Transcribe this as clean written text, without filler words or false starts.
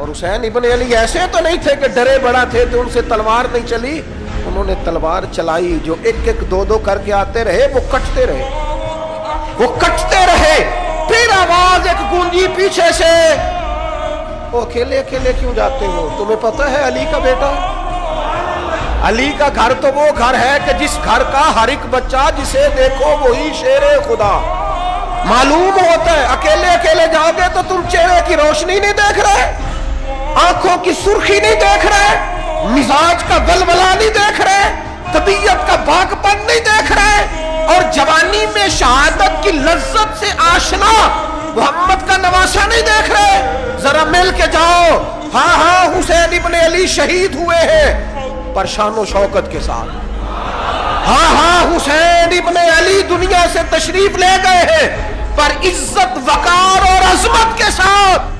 اور حسین ابن علی ایسے تو نہیں تھے کہ ڈرے بڑا تھے تو ان سے تلوار نہیں چلی، انہوں نے تلوار چلائی، جو ایک ایک دو دو کر کے آتے رہے وہ کٹتے رہے، وہ کٹتے رہے، پھر آواز ایک گونجی پیچھے سے، وہ اکیلے اکیلے کیوں جاتے ہو؟ تمہیں پتہ ہے علی کا بیٹا، علی کا گھر تو وہ گھر ہے کہ جس گھر کا ہر ایک بچہ جسے دیکھو وہی شیر خدا معلوم ہوتا ہے۔ اکیلے اکیلے جاؤ گے تو تم چہرے کی روشنی نہیں دیکھ رہے، آنکھوں کی سرخی نہیں دیکھ رہے، مزاج کا ولولہ نہیں دیکھ رہے، طبیعت کا باغ پن نہیں دیکھ رہے، اور جوانی میں شہادت کی لذت سے آشنا محمد کا نواسا نہیں دیکھ رہے۔ ذرا مل کے جاؤ، ہاں ہاں حسین ابن علی شہید ہوئے ہیں پر شان و شوکت کے ساتھ، ہاں ہاں حسین ابن علی دنیا سے تشریف لے گئے ہیں پر عزت وقار اور عظمت کے ساتھ۔